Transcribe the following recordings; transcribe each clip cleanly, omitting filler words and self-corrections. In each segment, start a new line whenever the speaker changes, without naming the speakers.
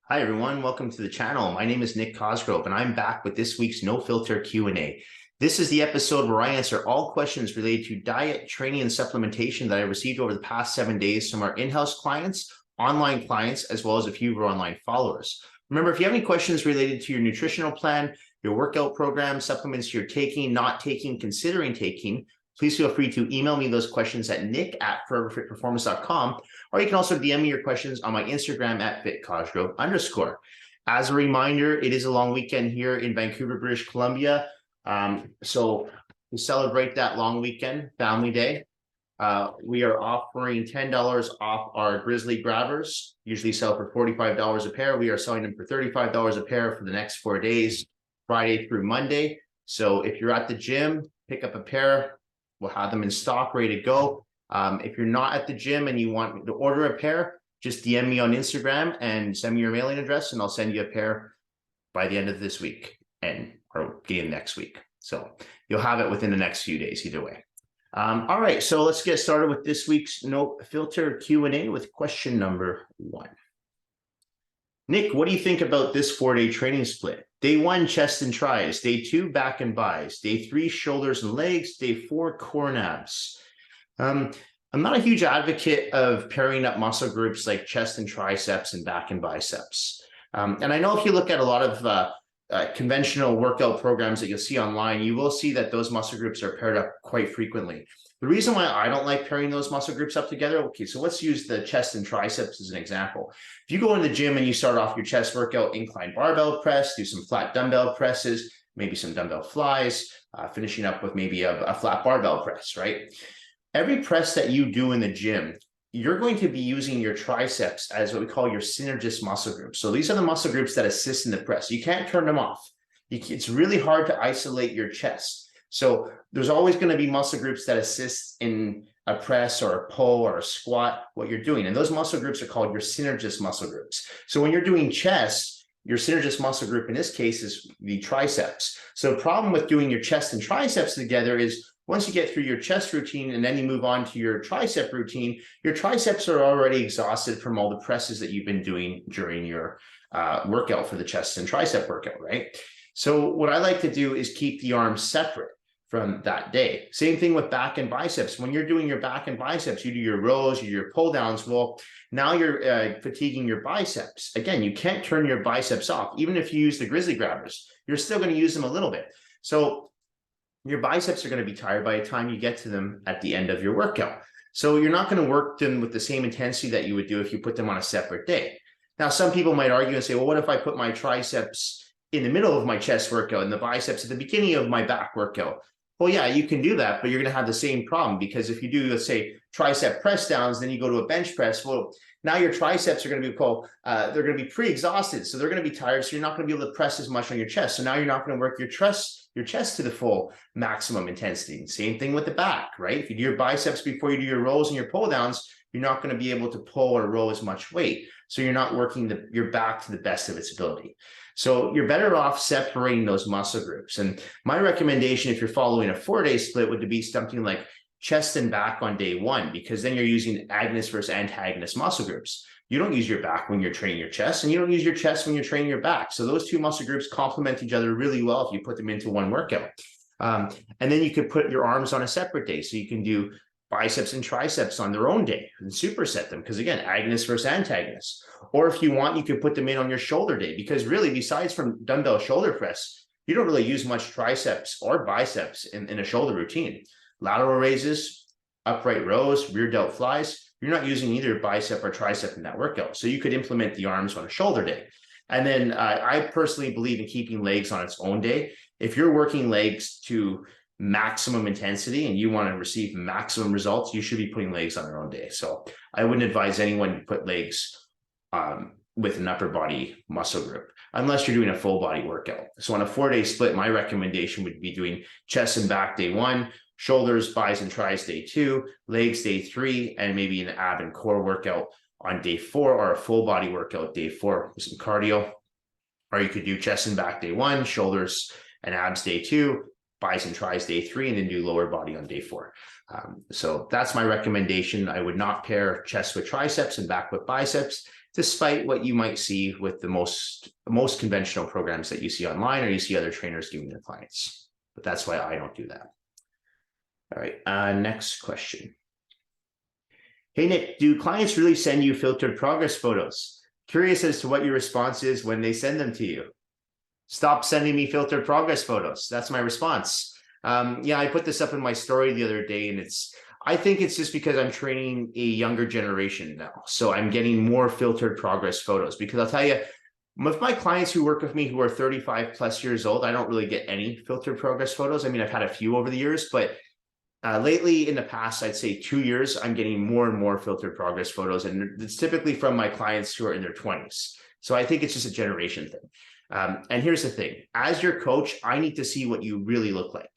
Hi everyone, welcome to the channel. My name is Nick Cosgrove and I'm back with this week's No Filter Q&A. This is the episode where I answer all questions related to diet, training, and supplementation that I received over the past 7 days from our in-house clients, online clients, as well as a few of our online followers. Remember, if you have any questions related to your nutritional plan, your workout program, supplements you're taking, not taking, considering taking, please feel free to email me those questions at nick@foreverfitperformance.com, or you can also DM me your questions on my Instagram at @fitcosgrove_. As a reminder, it is a long weekend here in Vancouver, British Columbia. So we celebrate that long weekend, Family Day. We are offering $10 off our Grizzly Grabbers, usually sell for $45 a pair. We are selling them for $35 a pair for the next 4 days, Friday through Monday. So if you're at the gym, pick up a pair. We'll have them in stock, ready to go. If you're not at the gym and you want to order a pair, just DM me on Instagram and send me your mailing address, and I'll send you a pair by the end of this week or beginning next week. So you'll have it within the next few days, either way. All right, so let's get started with this week's No Filter Q&A with question number 1. Nick, what do you think about this 4-day training split? Day 1, chest and tries. Day 2, back and bis. Day 3, shoulders and legs. Day 4, core and abs. I'm not a huge advocate of pairing up muscle groups like chest and triceps and back and biceps. And I know if you look at a lot of conventional workout programs that you'll see online, you will see that those muscle groups are paired up quite frequently. The reason why I don't like pairing those muscle groups up together, okay, so let's use the chest and triceps as an example. If you go in the gym and you start off your chest workout, incline barbell press, do some flat dumbbell presses, maybe some dumbbell flies, finishing up with maybe a flat barbell press, right? Every press that you do in the gym, you're going to be using your triceps as what we call your synergist muscle groups. So these are the muscle groups that assist in the press. You can't turn them off. It's really hard to isolate your chest. So there's always going to be muscle groups that assist in a press or a pull or a squat, what you're doing. And those muscle groups are called your synergist muscle groups. So when you're doing chest, your synergist muscle group in this case is the triceps. So the problem with doing your chest and triceps together is once you get through your chest routine and then you move on to your tricep routine, your triceps are already exhausted from all the presses that you've been doing during your workout for the chest and tricep workout, right? So what I like to do is keep the arms separate from that day. Same thing with back and biceps. When you're doing your back and biceps, you do your rows, you do your pull downs. Well, now you're fatiguing your biceps. Again, you can't turn your biceps off. Even if you use the Grizzly Grabbers, you're still going to use them a little bit. So your biceps are going to be tired by the time you get to them at the end of your workout. So you're not going to work them with the same intensity that you would do if you put them on a separate day. Now, some people might argue and say, well, what if I put my triceps in the middle of my chest workout and the biceps at the beginning of my back workout? Well, yeah, you can do that, but you're going to have the same problem, because if you do, let's say, tricep press downs, then you go to a bench press. Well, now your triceps are going to be they're going to be pre-exhausted. So they're going to be tired. So you're not going to be able to press as much on your chest. So now you're not going to work your chest to the full maximum intensity. Same thing with the back, right? If you do your biceps before you do your rows and your pull downs, you're not going to be able to pull or row as much weight. So you're not working your back to the best of its ability. So you're better off separating those muscle groups. And my recommendation, if you're following a 4-day split, would be something like chest and back on day 1, because then you're using agonist versus antagonist muscle groups. You don't use your back when you're training your chest, and you don't use your chest when you're training your back. So those two muscle groups complement each other really well if you put them into one workout. And then you could put your arms on a separate day. So you can do biceps and triceps on their own day and superset them, because again, agonist versus antagonist. Or if you want, you can put them in on your shoulder day, because really, besides from dumbbell shoulder press, you don't really use much triceps or biceps in a shoulder routine. Lateral raises, upright rows, rear delt flies, you're not using either bicep or tricep in that workout. So you could implement the arms on a shoulder day. And then I personally believe in keeping legs on its own day. If you're working legs to maximum intensity and you want to receive maximum results, you should be putting legs on their own day. So I wouldn't advise anyone to put legs with an upper body muscle group unless you're doing a full body workout. So on a 4-day split, my recommendation would be doing chest and back day 1, shoulders, bis, and tries day 2, legs day 3, and maybe an ab and core workout on day 4, or a full body workout day 4 with some cardio. Or you could do chest and back day 1, shoulders and abs day 2, bis and tris day 3, and then do lower body on day 4. So that's my recommendation. I would not pair chest with triceps and back with biceps, despite what you might see with the most conventional programs that you see online or you see other trainers giving their clients. But that's why I don't do that. All right, next question. Hey, Nick, do clients really send you filtered progress photos? Curious as to what your response is when they send them to you. Stop sending me filtered progress photos. That's my response. Yeah, I put this up in my story the other day, and I think it's just because I'm training a younger generation now. So I'm getting more filtered progress photos, because I'll tell you, with my clients who work with me who are 35 plus years old, I don't really get any filtered progress photos. I mean, I've had a few over the years, but lately in the past, I'd say 2 years, I'm getting more and more filtered progress photos. And it's typically from my clients who are in their 20s. So I think it's just a generation thing. And here's the thing, as your coach, I need to see what you really look like.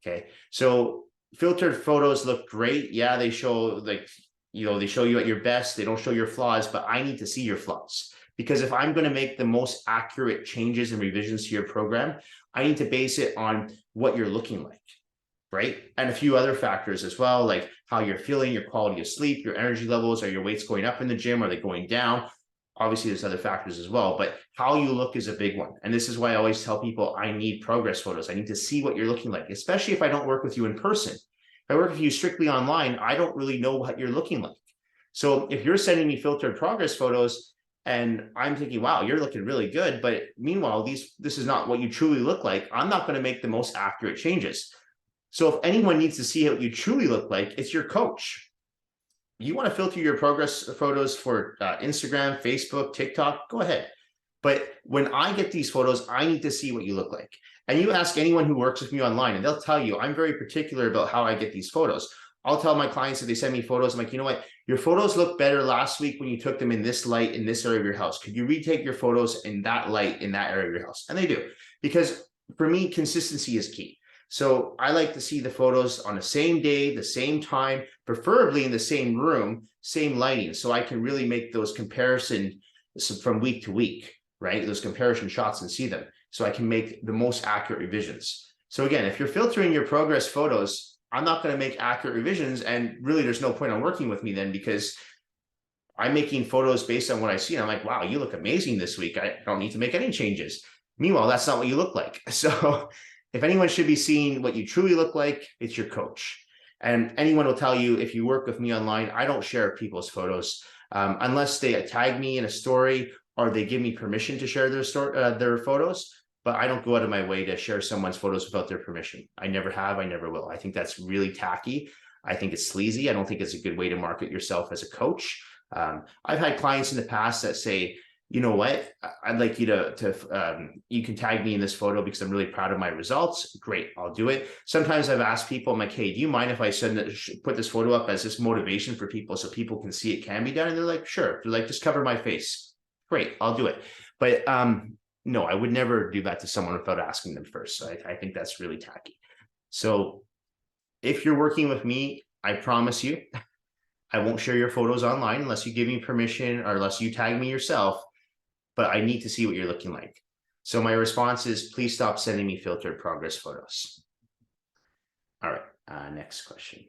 Okay. So filtered photos look great. Yeah, they show they show you at your best. They don't show your flaws, but I need to see your flaws, because if I'm going to make the most accurate changes and revisions to your program, I need to base it on what you're looking like, right? And a few other factors as well, like how you're feeling, your quality of sleep, your energy levels. Are your weights going up in the gym? Are they going down? Obviously, there's other factors as well, but how you look is a big one. And this is why I always tell people I need progress photos. I need to see what you're looking like, especially if I don't work with you in person. If I work with you strictly online, I don't really know what you're looking like. So if you're sending me filtered progress photos and I'm thinking, wow, you're looking really good, but meanwhile, this is not what you truly look like, I'm not going to make the most accurate changes. So if anyone needs to see what you truly look like, it's your coach. You want to filter your progress photos for Instagram, Facebook, TikTok, go ahead. But when I get these photos, I need to see what you look like. And you ask anyone who works with me online, and they'll tell you, I'm very particular about how I get these photos. I'll tell my clients if they send me photos, I'm like, you know what? Your photos look better last week when you took them in this light, in this area of your house. Could you retake your photos in that light, in that area of your house? And they do. Because for me, consistency is key. So I like to see the photos on the same day, the same time, preferably in the same room, same lighting, so I can really make those comparisons from week to week, right? Those comparison shots and see them, so I can make the most accurate revisions. So again, if you're filtering your progress photos, I'm not going to make accurate revisions, and really there's no point on working with me then, because I'm making photos based on what I see. And I'm like, wow, you look amazing this week. I don't need to make any changes. Meanwhile, that's not what you look like. So if anyone should be seeing what you truly look like, it's your coach. And anyone will tell you, if you work with me online, I don't share people's photos unless they tag me in a story or they give me permission to share their photos. But I don't go out of my way to share someone's photos without their permission. I never have, I never will. I think that's really tacky. I think it's sleazy. I don't think it's a good way to market yourself as a coach. I've had clients in the past that say, you know what, I'd like you you can tag me in this photo because I'm really proud of my results. Great, I'll do it. Sometimes I've asked people, I'm like, hey, do you mind if I put this photo up as this motivation for people so people can see it can be done? And they're like, sure. They're like, just cover my face. Great, I'll do it. But no, I would never do that to someone without asking them first. So I think that's really tacky. So if you're working with me, I promise you, I won't share your photos online unless you give me permission or unless you tag me yourself. But I need to see what you're looking like. So my response is, please stop sending me filtered progress photos. All right, next question.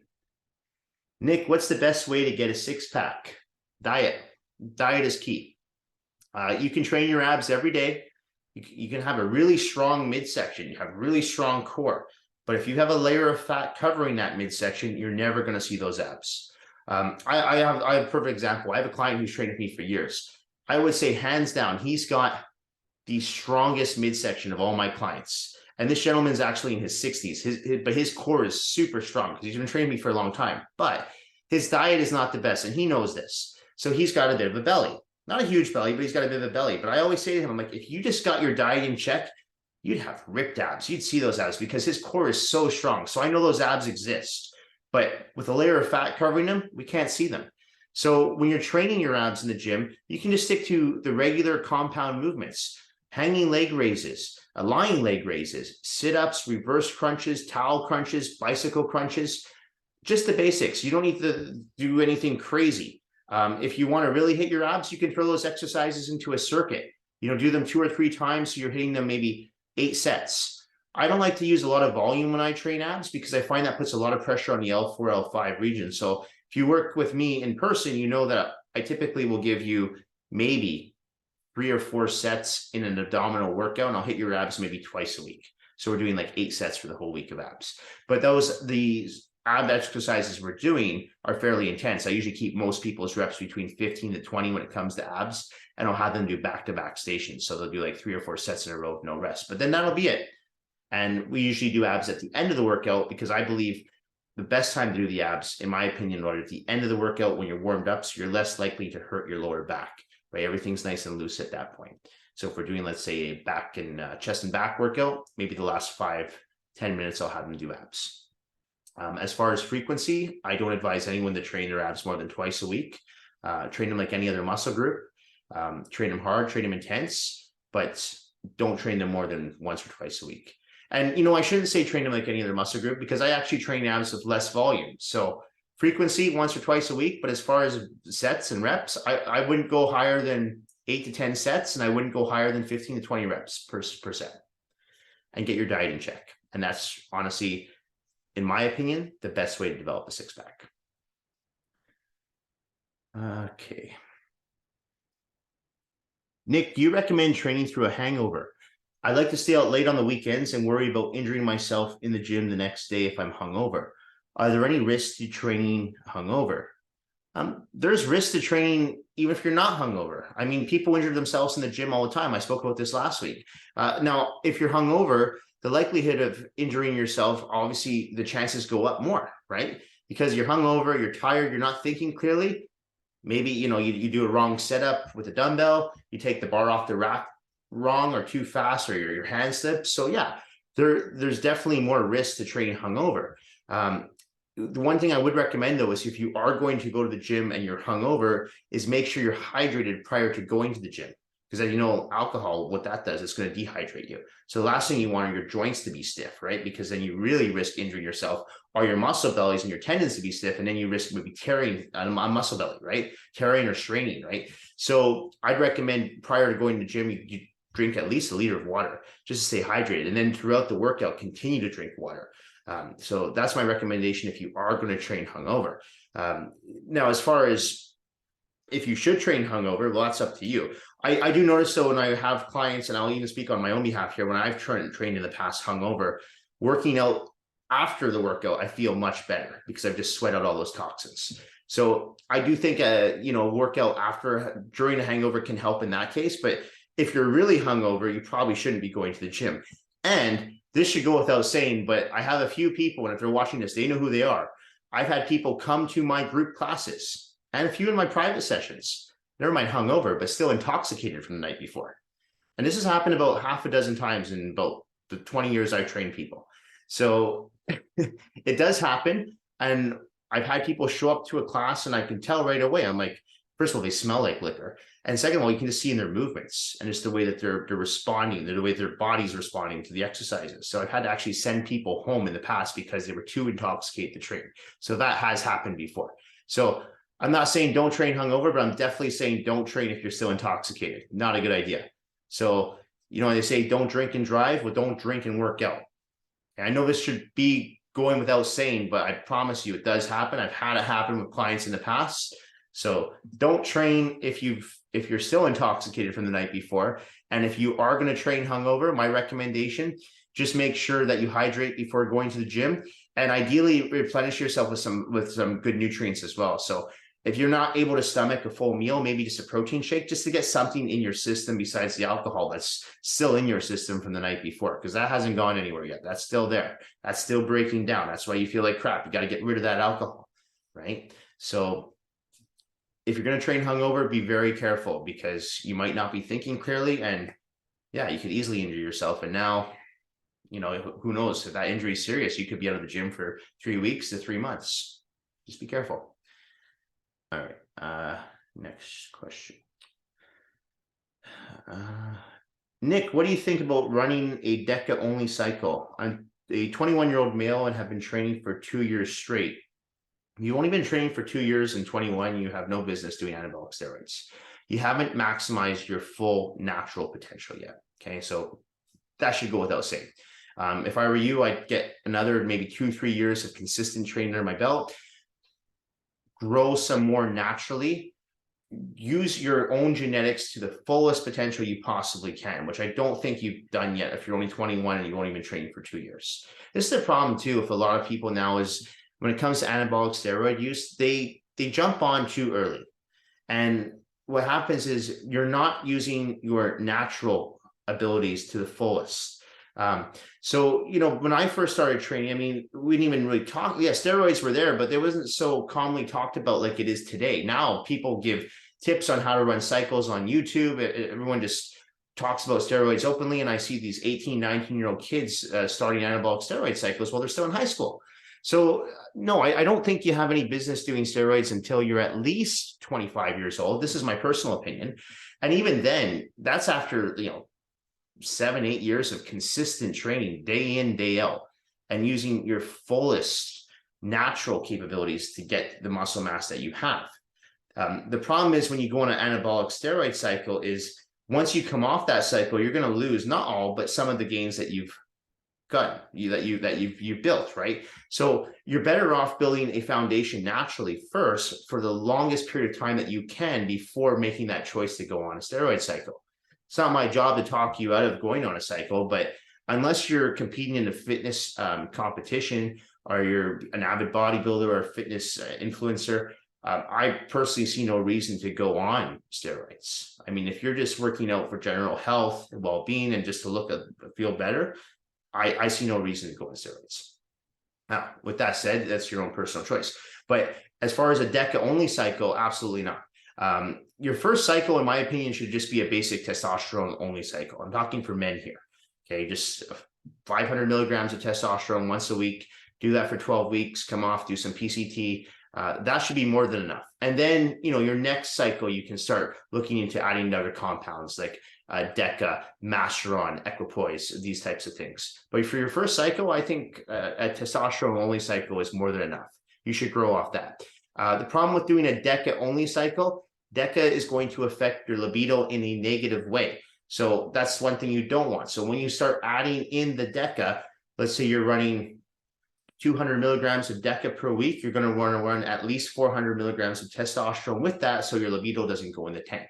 Nick, what's the best way to get a six-pack? Diet. Diet is key. You can train your abs every day. You can have a really strong midsection. You have a really strong core. But if you have a layer of fat covering that midsection, you're never going to see those abs. I have a perfect example. I have a client who's trained with me for years. I would say hands down, he's got the strongest midsection of all my clients. And this gentleman's actually in his 60s, but his core is super strong because he's been training me for a long time. But his diet is not the best, and he knows this. So he's got a bit of a belly. Not a huge belly, but he's got a bit of a belly. But I always say to him, I'm like, if you just got your diet in check, you'd have ripped abs. You'd see those abs because his core is so strong. So I know those abs exist. But with a layer of fat covering them, we can't see them. So when you're training your abs in the gym, you can just stick to the regular compound movements, hanging leg raises, lying leg raises, sit-ups, reverse crunches, towel crunches, bicycle crunches, just the basics. You don't need to do anything crazy. If you want to really hit your abs, you can throw those exercises into a circuit. Do them 2 or 3 times. So you're hitting them maybe 8 sets. I don't like to use a lot of volume when I train abs because I find that puts a lot of pressure on the L4, L5 region. So if you work with me in person, you know that I typically will give you maybe 3 or 4 sets in an abdominal workout, and I'll hit your abs maybe twice a week. So we're doing like 8 sets for the whole week of abs. But these ab exercises we're doing are fairly intense. I usually keep most people's reps between 15 to 20 when it comes to abs, and I'll have them do back-to-back stations. So they'll do like 3 or 4 sets in a row with no rest. But then that'll be it. And we usually do abs at the end of the workout because I believe the best time to do the abs, in my opinion, are at the end of the workout when you're warmed up, so you're less likely to hurt your lower back, right? Everything's nice and loose at that point. So if we're doing, let's say, a back and chest and back workout, maybe the last 5-10 minutes, I'll have them do abs. As far as frequency, I don't advise anyone to train their abs more than twice a week. Train them like any other muscle group. Train them hard, train them intense, but don't train them more than once or twice a week. And, I shouldn't say train them like any other muscle group because I actually train abs with less volume. So frequency once or twice a week, but as far as sets and reps, I wouldn't go higher than 8 to 10 sets, and I wouldn't go higher than 15 to 20 reps per set, and get your diet in check. And that's honestly, in my opinion, the best way to develop a six-pack. Okay. Nick, do you recommend training through a hangover? I like to stay out late on the weekends and worry about injuring myself in the gym the next day if I'm hungover. Are there any risks to training hungover? There's risks to training even if you're not hungover. I mean, people injure themselves in the gym all the time. I spoke about this last week. Now, if you're hungover, the likelihood of injuring yourself, obviously the chances go up more, right? Because you're hungover, you're tired, you're not thinking clearly. Maybe, you do a wrong setup with a dumbbell, you take the bar off the rack wrong or too fast, or your hand slips. So yeah, there's definitely more risk to train hungover. The one thing I would recommend though is if you are going to go to the gym and you're hungover, is make sure you're hydrated prior to going to the gym. Because as you know, alcohol, what that does, it's going to dehydrate you. So the last thing you want are your joints to be stiff, right? Because then you really risk injuring yourself, or your muscle bellies and your tendons to be stiff, and then you risk maybe tearing a muscle belly, right? Tearing or straining, right? So I'd recommend prior to going to the gym, you drink at least 1 liter of water just to stay hydrated. And then throughout the workout, continue to drink water. So that's my recommendation if you are going to train hungover. Now, as far as if you should train hungover, well, that's up to you. I do notice though, when I have clients, and I'll even speak on my own behalf here, when I've trained in the past hungover, working out after the workout, I feel much better because I've just sweat out all those toxins. So I do think workout during a hangover can help in that case. But if you're really hungover, you probably shouldn't be going to the gym. And this should go without saying, but I have a few people, and if they're watching this, they know who they are. I've had people come to my group classes and a few in my private sessions, never mind hungover, but still intoxicated from the night before. And this has happened about half a dozen times in about the 20 years I've trained people. So it does happen. And I've had people show up to a class and I can tell right away. I'm like, first of all, they smell like liquor. And second of all, you can just see in their movements and just the way that they're responding, the way their body's responding to the exercises. So I've had to actually send people home in the past because they were too intoxicated to train. So that has happened before. So I'm not saying don't train hungover, but I'm definitely saying don't train if you're still intoxicated. Not a good idea. So, they say don't drink and drive. Well, don't drink and work out. And I know this should be going without saying, but I promise you it does happen. I've had it happen with clients in the past. So don't train if you're still intoxicated from the night before. And if you are going to train hungover, my recommendation, just make sure that you hydrate before going to the gym, and ideally replenish yourself with some good nutrients as well. So if you're not able to stomach a full meal, maybe just a protein shake, just to get something in your system besides the alcohol that's still in your system from the night before, because that hasn't gone anywhere yet. That's still there. That's still breaking down. That's why you feel like crap. You got to get rid of that alcohol, right? So if you're going to train hungover, be very careful because you might not be thinking clearly, and yeah, you could easily injure yourself. And now, who knows if that injury is serious, you could be out of the gym for 3 weeks to 3 months. Just be careful. All right. Next question. Nick, what do you think about running a DECA only cycle? I'm a 21-year-old male and have been training for 2 years straight. You've only been training for 2 years and 21. You have no business doing anabolic steroids. You haven't maximized your full natural potential yet. Okay. So that should go without saying. If I were you, I'd get another maybe 2-3 years of consistent training under my belt, grow some more naturally, use your own genetics to the fullest potential you possibly can, which I don't think you've done yet if you're only 21 and you've only been training for 2 years. This is the problem too with a lot of people now, is when it comes to anabolic steroid use, they jump on too early. And what happens is you're not using your natural abilities to the fullest. So, when I first started training, I mean, we didn't even really talk. Yeah, steroids were there, but they wasn't so commonly talked about like it is today. Now people give tips on how to run cycles on YouTube. Everyone just talks about steroids openly. And I see these 18, 19-year-old kids starting anabolic steroid cycles while they're still in high school. So no, I don't think you have any business doing steroids until you're at least 25 years old. This is my personal opinion. And even then, that's after, 7-8 years of consistent training, day in, day out, and using your fullest natural capabilities to get the muscle mass that you have. The problem is when you go on an anabolic steroid cycle is once you come off that cycle, you're going to lose not all, but some of the gains that you've got, that you've built, right? So you're better off building a foundation naturally first for the longest period of time that you can before making that choice to go on a steroid cycle. It's not my job to talk you out of going on a cycle, but unless you're competing in a fitness competition, or you're an avid bodybuilder or a fitness influencer, I personally see no reason to go on steroids. I mean, if you're just working out for general health and well-being and just to feel better, I see no reason to go on steroids. Now, with that said, that's your own personal choice. But as far as a DECA only cycle, absolutely not. Your first cycle, in my opinion, should just be a basic testosterone only cycle. I'm talking for men here. Okay, just 500 milligrams of testosterone once a week. Do that for 12 weeks, come off, do some PCT. That should be more than enough. And then, your next cycle, you can start looking into adding other compounds like DECA, Masteron, Equipoise, these types of things. But for your first cycle, I think a testosterone only cycle is more than enough. You should grow off that. The problem with doing a DECA only cycle, DECA is going to affect your libido in a negative way. So that's one thing you don't want. So when you start adding in the DECA, let's say you're running 200 milligrams of DECA per week, you're going to want to run at least 400 milligrams of testosterone with that, so your libido doesn't go in the tank.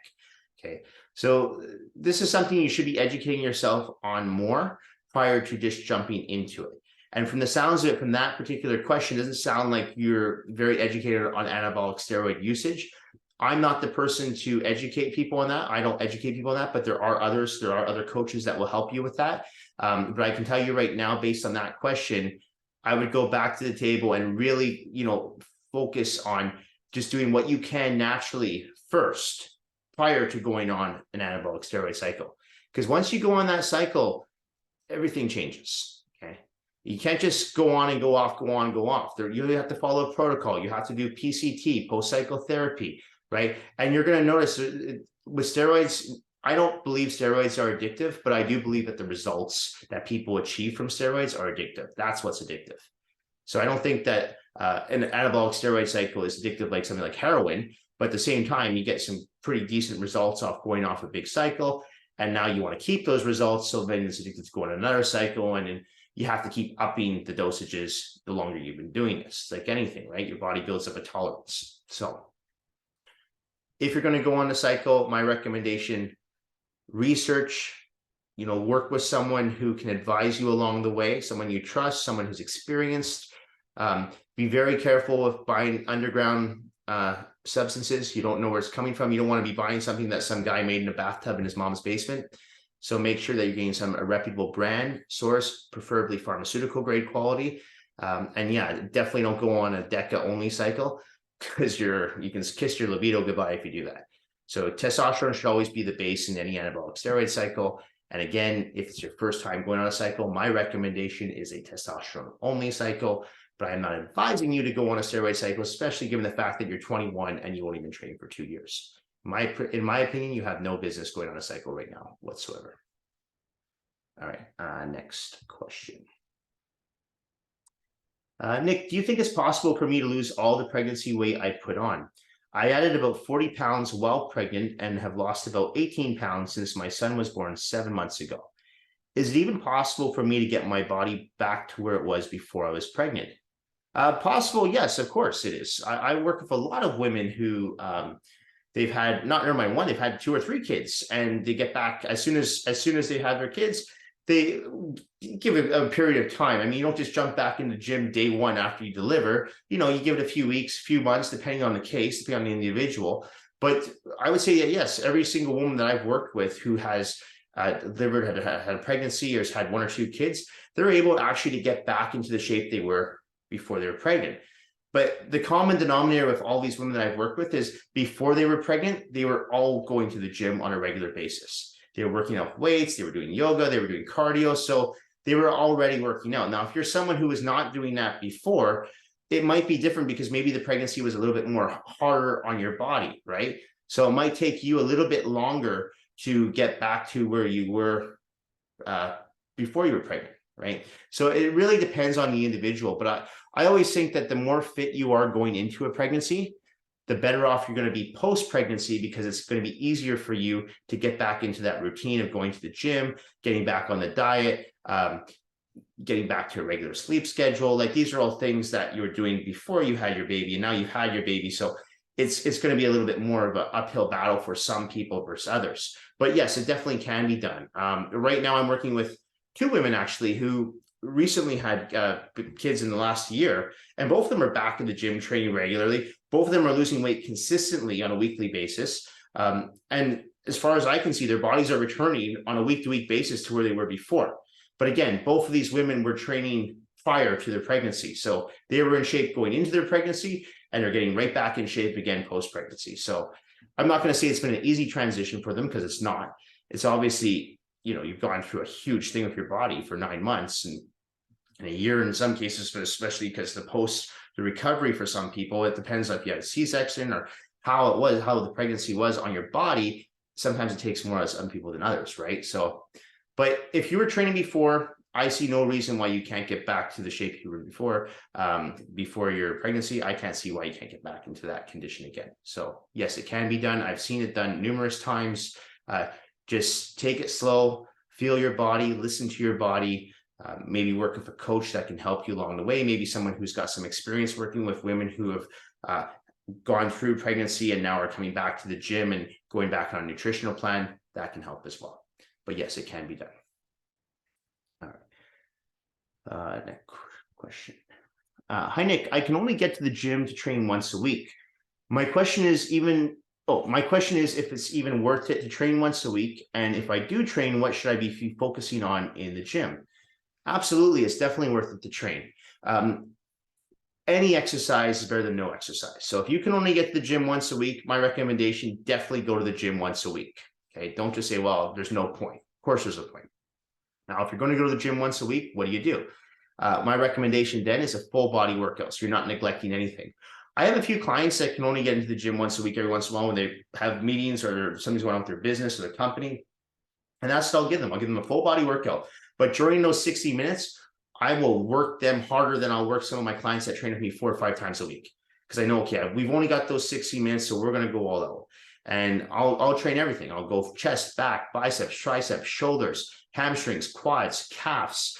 Okay, so this is something you should be educating yourself on more prior to just jumping into it. And from the sounds of it, from that particular question, it doesn't sound like you're very educated on anabolic steroid usage. I'm not the person to educate people on that. I don't educate people on that, but there are others. There are other coaches that will help you with that. But I can tell you right now, based on that question, I would go back to the table and really, focus on just doing what you can naturally first prior to going on an anabolic steroid cycle. Because once you go on that cycle, everything changes. Okay. You can't just go on and go off, go on, go off. You have to follow a protocol. You have to do PCT, post-cycle therapy, right? And you're going to notice with steroids, I don't believe steroids are addictive, but I do believe that the results that people achieve from steroids are addictive. That's what's addictive. So I don't think that an anabolic steroid cycle is addictive like something like heroin, but at the same time, you get some pretty decent results off going off a big cycle. And now you want to keep those results. So then it's addicted to go on another cycle. And then you have to keep upping the dosages the longer you've been doing this. It's like anything, right? Your body builds up a tolerance. So if you're going to go on a cycle, my recommendation, research, work with someone who can advise you along the way, someone you trust, someone who's experienced. Be very careful with buying underground substances. You don't know where it's coming from. You don't want to be buying something that some guy made in a bathtub in his mom's basement. So make sure that you're getting a reputable brand source, preferably pharmaceutical grade quality. And yeah, definitely don't go on a DECA only cycle, because you can kiss your libido goodbye if you do that. So testosterone should always be the base in any anabolic steroid cycle. And again, if it's your first time going on a cycle, my recommendation is a testosterone only cycle, but I'm not advising you to go on a steroid cycle, especially given the fact that you're 21 and you won't even train for 2 years. In my opinion, you have no business going on a cycle right now whatsoever. All right, next question. Nick, do you think it's possible for me to lose all the pregnancy weight I put on? I added about 40 pounds while pregnant and have lost about 18 pounds since my son was born 7 months ago. is it even possible for me to get my body back to where it was before I was pregnant? Possible, yes, of course it is. I work with a lot of women who they've had not never mind one, they've had 2 or 3 kids, and they get back as soon as they have their kids. They give it a period of time. I mean, you don't just jump back in the gym day one after you deliver. You know, you give it a few weeks, few months, depending on the case, depending on the individual. But I would say that yes, every single woman that I've worked with who has delivered, had a pregnancy, or has had 1 or 2 kids, they're able actually to get back into the shape they were before they were pregnant. But the common denominator with all these women that I've worked with is before they were pregnant, they were all going to the gym on a regular basis. They were working out weights, they were doing yoga, they were doing cardio. So they were already working out. Now, if you're someone who was not doing that before, it might be different because maybe the pregnancy was a little bit more harder on your body, right? So it might take you a little bit longer to get back to where you were before you were pregnant, right? So it really depends on the individual. But I always think that the more fit you are going into a pregnancy, the better off you're going to be post-pregnancy, because it's going to be easier for you to get back into that routine of going to the gym, getting back on the diet, getting back to a regular sleep schedule. Like, these are all things that you were doing before you had your baby, and now you've had your baby. So it's going to be a little bit more of an uphill battle for some people versus others. But yes, it definitely can be done. Right now I'm working with 2 women actually who recently had kids in the last year, and both of them are back in the gym training regularly. Both of them are losing weight consistently on a weekly basis. And as far as I can see, their bodies are returning on a week-to-week basis to where they were before. But again, both of these women were training prior to their pregnancy. So they were in shape going into their pregnancy, and they're getting right back in shape again post-pregnancy. So I'm not going to say it's been an easy transition for them, because it's not. It's obviously, you know, you've gone through a huge thing with your body for 9 months and a year in some cases, but especially because the recovery for some people, it depends if you had a C-section or how the pregnancy was on your body. Sometimes it takes more on some people than others, right? So, but if you were training before, I see no reason why you can't get back to the shape you were before your pregnancy. I can't see why you can't get back into that condition again. So yes, it can be done. I've seen it done numerous times. Just take it slow, feel your body, listen to your body. Maybe work with a coach that can help you along the way. Maybe someone who's got some experience working with women who have gone through pregnancy and now are coming back to the gym and going back on a nutritional plan. That can help as well. But yes, it can be done. All right. Next question. Hi, Nick. I can only get to the gym to train once a week. My question is if it's even worth it to train once a week. And if I do train, what should I be focusing on in the gym? Absolutely, it's definitely worth it to train. Any exercise is better than no exercise. So if you can only get to the gym once a week, my recommendation, definitely go to the gym once a week. Okay, don't just say, well, there's no point. Of course there's a point. Now, if you're going to go to the gym once a week, what do? My recommendation then is a full body workout, so you're not neglecting anything. I have a few clients that can only get into the gym once a week, every once in a while when they have meetings or something's going on with their business or their company. And that's what I'll give them. I'll give them a full body workout. But during those 60 minutes, I will work them harder than I'll work some of my clients that train with me 4 or 5 times a week. Because I know, okay, we've only got those 60 minutes, so we're going to go all out. And I'll train everything. I'll go chest, back, biceps, triceps, shoulders, hamstrings, quads, calves,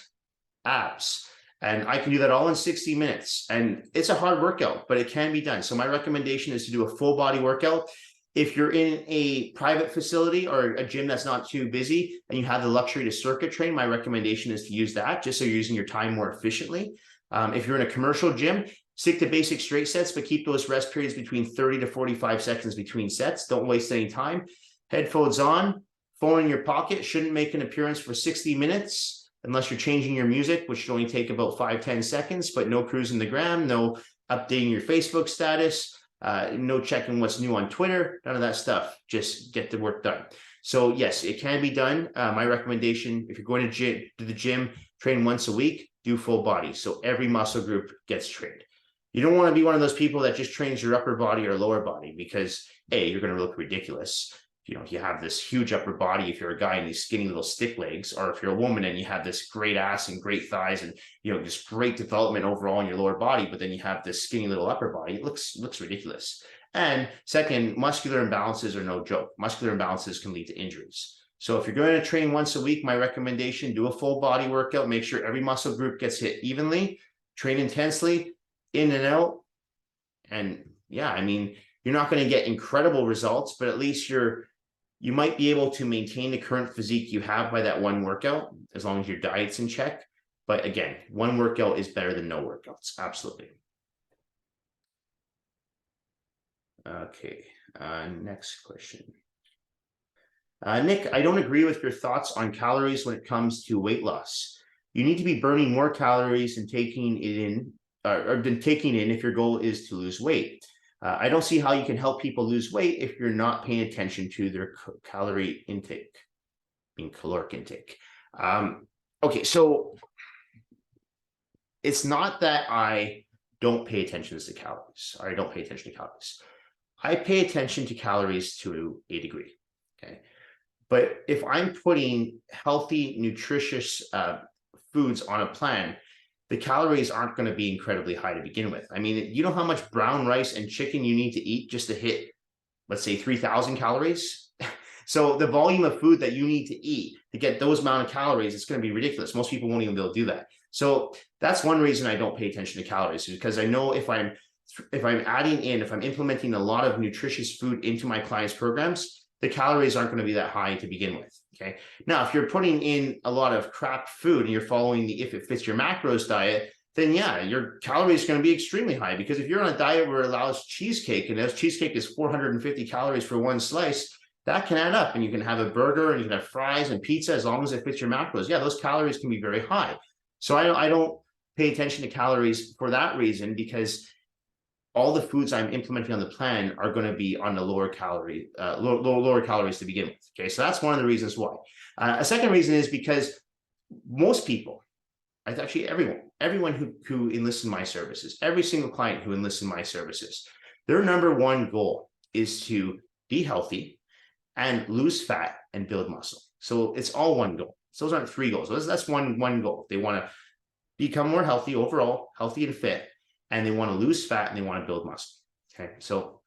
abs. And I can do that all in 60 minutes. And it's a hard workout, but it can be done. So my recommendation is to do a full body workout. If you're in a private facility or a gym that's not too busy and you have the luxury to circuit train, my recommendation is to use that, just so you're using your time more efficiently. If you're in a commercial gym, stick to basic straight sets, but keep those rest periods between 30 to 45 seconds between sets. Don't waste any time. Headphones on, phone in your pocket, shouldn't make an appearance for 60 minutes unless you're changing your music, which should only take about 5-10 seconds, but no cruising the gram, no updating your Facebook status. No checking what's new on Twitter, none of that stuff. Just get the work done. So yes, it can be done. My recommendation, if you're going to the gym, train once a week, do full body. So every muscle group gets trained. You don't want to be one of those people that just trains your upper body or lower body, because A, you're going to look ridiculous. You know, if you have this huge upper body, if you're a guy and these skinny little stick legs, or if you're a woman and you have this great ass and great thighs and, you know, just great development overall in your lower body, but then you have this skinny little upper body, it looks ridiculous. And second, muscular imbalances are no joke. Muscular imbalances can lead to injuries. So if you're going to train once a week, my recommendation, do a full body workout, make sure every muscle group gets hit evenly, train intensely, in and out. And yeah, I mean, you're not going to get incredible results, but at least you might be able to maintain the current physique you have by that one workout, as long as your diet's in check. But again, one workout is better than no workouts. Absolutely. Okay, next question. Nick, I don't agree with your thoughts on calories when it comes to weight loss. You need to be burning more calories and taking it in, or than taking in if your goal is to lose weight. I don't see how you can help people lose weight if you're not paying attention to their calorie intake, caloric intake. Okay, so it's not that I don't pay attention to calories, or I don't pay attention to calories. I pay attention to calories to a degree, okay? But if I'm putting healthy, nutritious foods on a plan, the calories aren't going to be incredibly high to begin with. I mean, you know how much brown rice and chicken you need to eat just to hit, let's say, 3,000 calories? So the volume of food that you need to eat to get those amount of calories, it's going to be ridiculous. Most people won't even be able to do that. So that's one reason I don't pay attention to calories, because I know if I'm implementing a lot of nutritious food into my clients' programs, the calories aren't going to be that high to begin with. Okay. Now, if you're putting in a lot of crap food and you're following the if it fits your macros diet, then yeah, your calories are going to be extremely high, because if you're on a diet where it allows cheesecake, and those cheesecake is 450 calories for one slice, that can add up, and you can have a burger and you can have fries and pizza as long as it fits your macros. Yeah, those calories can be very high. So I don't pay attention to calories for that reason, because all the foods I'm implementing on the plan are going to be on the lower calories to begin with. Okay, so that's one of the reasons why. A second reason is because most people, actually everyone who enlists in my services, every single client who enlists in my services, their number one goal is to be healthy and lose fat and build muscle. So it's all one goal. So those aren't three goals. That's one goal. They want to become more healthy overall, healthy and fit, and they want to lose fat and they want to build muscle. Okay, so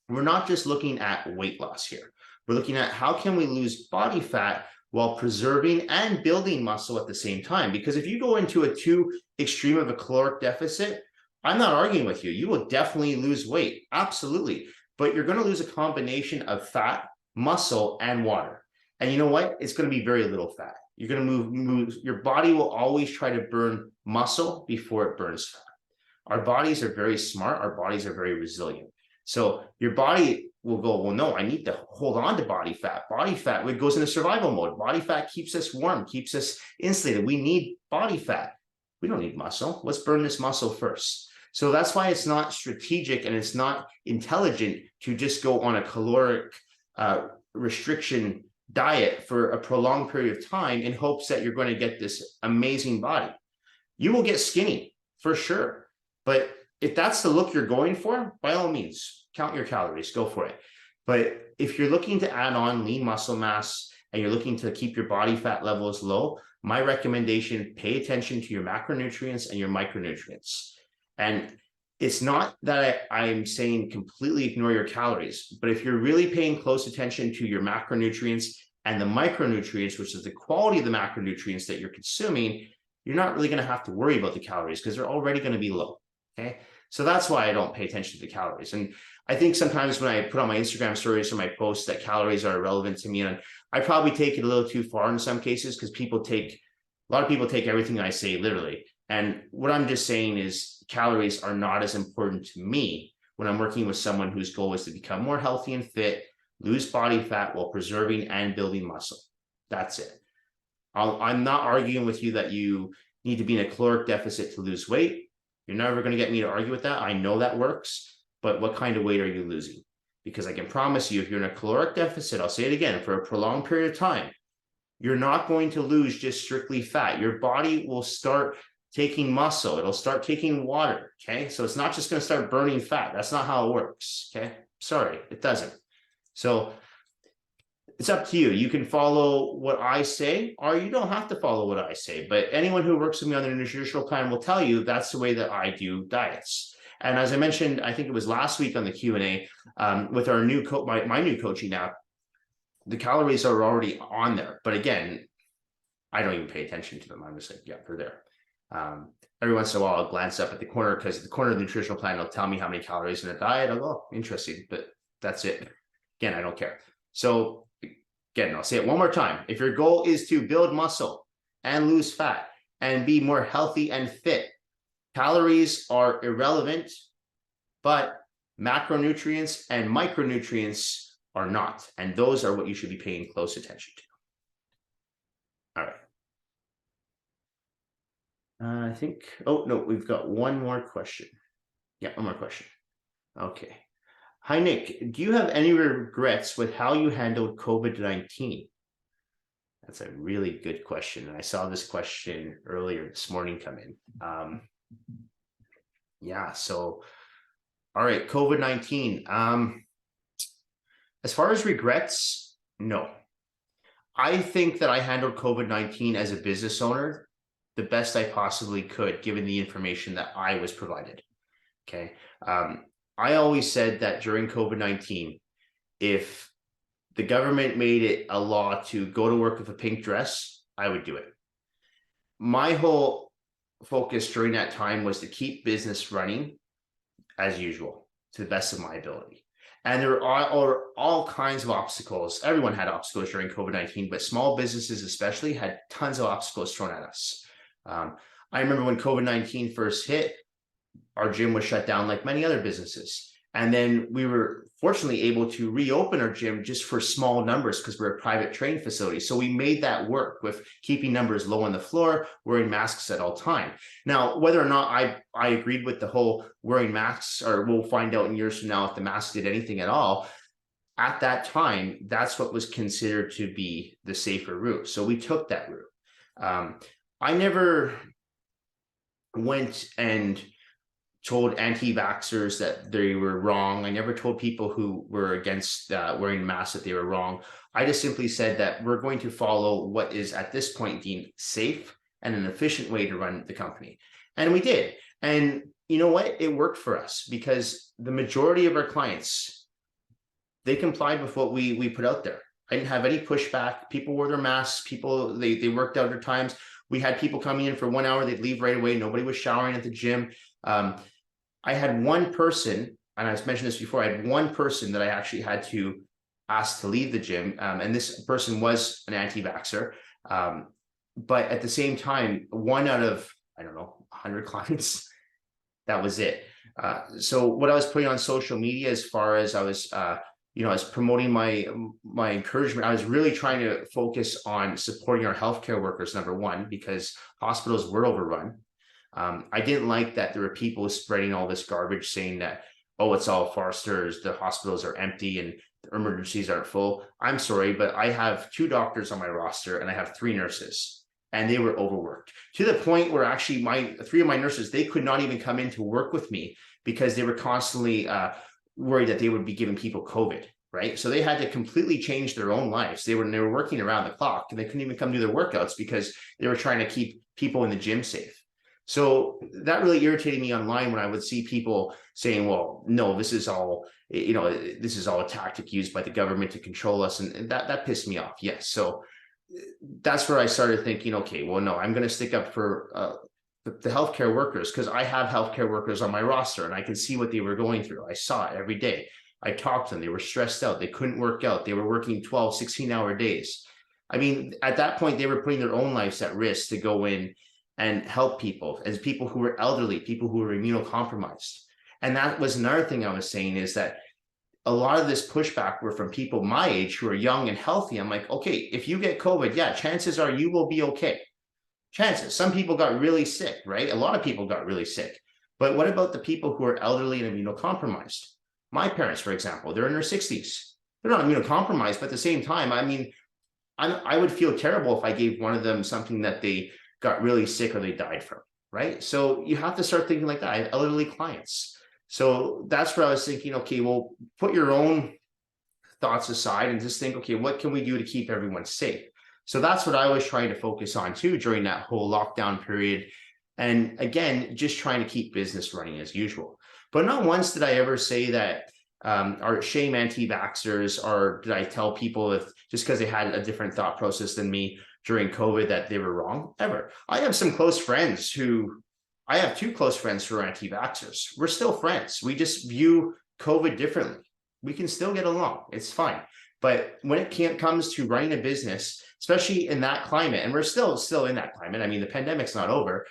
we're not just looking at weight loss here. We're looking at how can we lose body fat while preserving and building muscle at the same time. Because if you go into a too extreme of a caloric deficit, I'm not arguing with you. You will definitely lose weight, absolutely. But you're going to lose a combination of fat, muscle, and water. And you know what? It's going to be very little fat. You're going to move. Your body will always try to burn muscle before it burns fat. Our bodies are very smart. Our bodies are very resilient. So your body will go, well, no, I need to hold on to body fat. Body fat, it goes into survival mode. Body fat keeps us warm, keeps us insulated. We need body fat. We don't need muscle. Let's burn this muscle first. So that's why it's not strategic and it's not intelligent to just go on a caloric restriction diet for a prolonged period of time in hopes that you're going to get this amazing body. You will get skinny for sure. But if that's the look you're going for, by all means, count your calories, go for it. But if you're looking to add on lean muscle mass and you're looking to keep your body fat levels low, my recommendation, pay attention to your macronutrients and your micronutrients. And it's not that I'm saying completely ignore your calories, but if you're really paying close attention to your macronutrients and the micronutrients, which is the quality of the macronutrients that you're consuming, you're not really going to have to worry about the calories because they're already going to be low. Okay, so that's why I don't pay attention to the calories. And I think sometimes when I put on my Instagram stories or my posts that calories are irrelevant to me, and I probably take it a little too far in some cases because a lot of people take everything I say literally. And what I'm just saying is calories are not as important to me when I'm working with someone whose goal is to become more healthy and fit, lose body fat while preserving and building muscle. That's it. I'm not arguing with you that you need to be in a caloric deficit to lose weight. You're never going to get me to argue with that. I know that works, but what kind of weight are you losing? Because I can promise you, if you're in a caloric deficit, I'll say it again, for a prolonged period of time, you're not going to lose just strictly fat. Your body will start taking muscle. It'll start taking water, okay? So it's not just going to start burning fat. That's not how it works, okay? Sorry, it doesn't. So it's up to you. You can follow what I say, or you don't have to follow what I say. But anyone who works with me on the nutritional plan will tell you that's the way that I do diets. And as I mentioned, I think it was last week on the Q&A with our new my new coaching app, the calories are already on there. But again, I don't even pay attention to them. I'm just like, yeah, they're there. Every once in a while, I'll glance up at the corner because the corner of the nutritional plan will tell me how many calories in a diet. I'll go, oh, interesting, but that's it. Again, I don't care. So again, I'll say it one more time. If your goal is to build muscle and lose fat and be more healthy and fit, calories are irrelevant, but macronutrients and micronutrients are not. And those are what you should be paying close attention to. All right. I think, oh, no, we've got one more question. Yeah, one more question. Okay. Hi, Nick. Do you have any regrets with how you handled COVID-19? That's a really good question. And I saw this question earlier this morning come in. Yeah, so, all right, COVID-19. As far as regrets, no. I think that I handled COVID-19 as a business owner the best I possibly could, given the information that I was provided. Okay. I always said that during COVID-19, if the government made it a law to go to work with a pink dress, I would do it. My whole focus during that time was to keep business running as usual, to the best of my ability. And there are all kinds of obstacles. Everyone had obstacles during COVID-19, but small businesses especially had tons of obstacles thrown at us. I remember when COVID-19 first hit, our gym was shut down like many other businesses. And then we were fortunately able to reopen our gym just for small numbers because we're a private training facility. So we made that work with keeping numbers low on the floor, wearing masks at all time. Now, whether or not I agreed with the whole wearing masks, or we'll find out in years from now if the mask did anything at all, at that time, that's what was considered to be the safer route. So we took that route. I never went and told anti-vaxxers that they were wrong. I never told people who were against wearing masks that they were wrong. I just simply said that we're going to follow what is at this point deemed safe and an efficient way to run the company. And we did. And you know what? It worked for us because the majority of our clients, they complied with what we put out there. I didn't have any pushback. People wore their masks. People, they worked out their times. We had people coming in for 1 hour. They'd leave right away. Nobody was showering at the gym. I had one person, and I've mentioned this before, I had one person that I actually had to ask to leave the gym. And this person was an anti-vaxxer. But at the same time, 1 out of, I don't know, 100 clients, that was it. So what I was putting on social media, as far as I was, I was promoting my encouragement. I was really trying to focus on supporting our healthcare workers, number one, because hospitals were overrun. I didn't like that there were people spreading all this garbage saying that, oh, it's all farsters, the hospitals are empty and the emergencies aren't full. I'm sorry, but I have 2 doctors on my roster and I have 3 nurses, and they were overworked to the point where actually 3 of my nurses, they could not even come in to work with me because they were constantly worried that they would be giving people COVID, right? So they had to completely change their own lives. They were working around the clock and they couldn't even come do their workouts because they were trying to keep people in the gym safe. So that really irritated me online when I would see people saying, well, no, this is all, this is all a tactic used by the government to control us. And that pissed me off. Yes. So that's where I started thinking, okay, well, no, I'm going to stick up for the healthcare workers, because I have healthcare workers on my roster and I can see what they were going through. I saw it every day. I talked to them. They were stressed out. They couldn't work out. They were working 12, 16-hour days. I mean, at that point, they were putting their own lives at risk to go in and help people, as people who were elderly, people who were immunocompromised. And that was another thing I was saying, is that a lot of this pushback were from people my age who are young and healthy. I'm like, okay, if you get COVID, yeah, chances are you will be okay. Chances. Some people got really sick, right? A lot of people got really sick. But what about the people who are elderly and immunocompromised? My parents, for example, they're in their 60s. They're not immunocompromised, but at the same time, I mean, I would feel terrible if I gave one of them something that they got really sick or they died from, right? So you have to start thinking like that. I have elderly clients. So that's where I was thinking, okay, well, put your own thoughts aside and just think, okay, what can we do to keep everyone safe? So that's what I was trying to focus on too during that whole lockdown period. And again, just trying to keep business running as usual. But not once did I ever say that or shame anti-vaxxers, or did I tell people just because they had a different thought process than me during COVID that they were wrong, ever. I have two close friends who are anti-vaxxers. We're still friends. We just view COVID differently. We can still get along. It's fine. But when it comes to running a business, especially in that climate, and we're still in that climate, I mean, the pandemic's not over,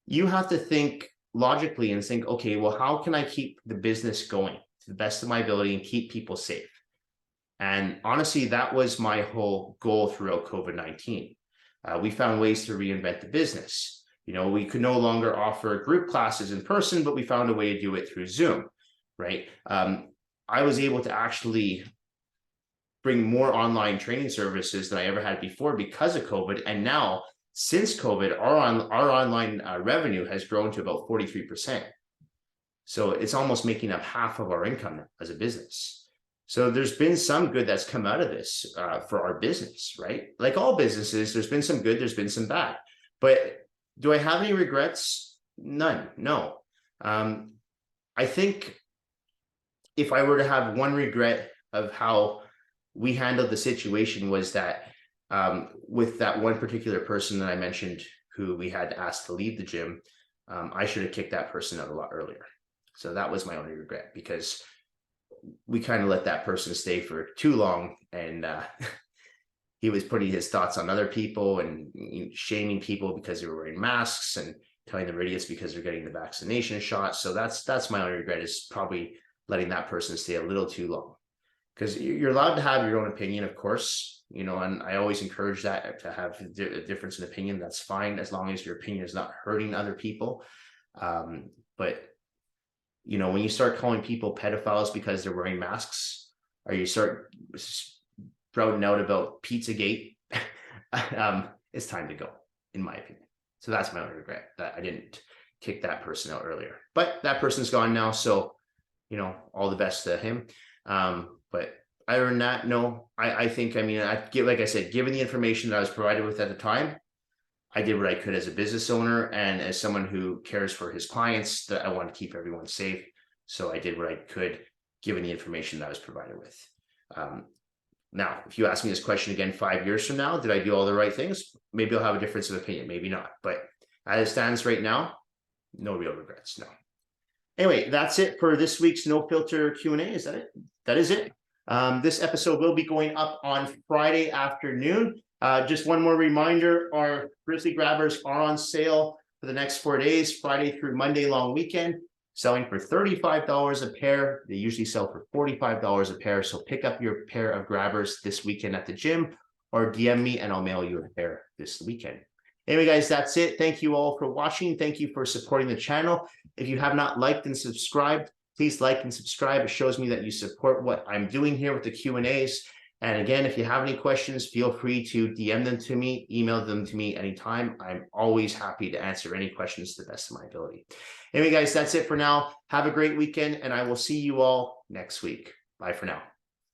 you have to think logically and think, okay, well, how can I keep the business going to the best of my ability and keep people safe? And honestly, that was my whole goal throughout COVID-19. We found ways to reinvent the business. You know, we could no longer offer group classes in person, but we found a way to do it through Zoom, right? I was able to actually bring more online training services than I ever had before because of COVID. And now, since COVID, our online revenue has grown to about 43%. So it's almost making up half of our income now as a business. So there's been some good that's come out of this for our business, right? Like all businesses, there's been some good, there's been some bad. But do I have any regrets? None, no. I think if I were to have one regret of how we handled the situation was that with that one particular person that I mentioned who we had asked to leave the gym, I should have kicked that person out a lot earlier. So that was my only regret, because we kind of let that person stay for too long, and he was putting his thoughts on other people and shaming people because they were wearing masks and telling them idiots because they're getting the vaccination shot. So that's my only regret, is probably letting that person stay a little too long. Because you're allowed to have your own opinion, of course, you know, and I always encourage that, to have a difference in opinion. That's fine, as long as your opinion is not hurting other people. But, you know, when you start calling people pedophiles because they're wearing masks, or you start sprouting out about Pizzagate, it's time to go, in my opinion. So that's my only regret, that I didn't kick that person out earlier. But that person's gone now, so, you know, all the best to him. But other than that, no, I think, I mean, like I said, given the information that I was provided with at the time, I did what I could as a business owner and as someone who cares for his clients, that I want to keep everyone safe. So I did what I could, given the information that I was provided with. Now, if you ask me this question again 5 years from now, did I do all the right things? Maybe I'll have a difference of opinion, maybe not. But as it stands right now, no real regrets, no. Anyway, that's it for this week's No Filter Q&A. Is that it? That is it. This episode will be going up on Friday afternoon. Just one more reminder, our Grizzly Grabbers are on sale for the next 4 days, Friday through Monday long weekend, selling for $35 a pair. They usually sell for $45 a pair. So pick up your pair of grabbers this weekend at the gym, or DM me and I'll mail you a pair this weekend. Anyway, guys, that's it. Thank you all for watching. Thank you for supporting the channel. If you have not liked and subscribed, please like and subscribe. It shows me that you support what I'm doing here with the Q&As. And again, if you have any questions, feel free to DM them to me, email them to me anytime. I'm always happy to answer any questions to the best of my ability. Anyway, guys, that's it for now. Have a great weekend, and I will see you all next week. Bye for now.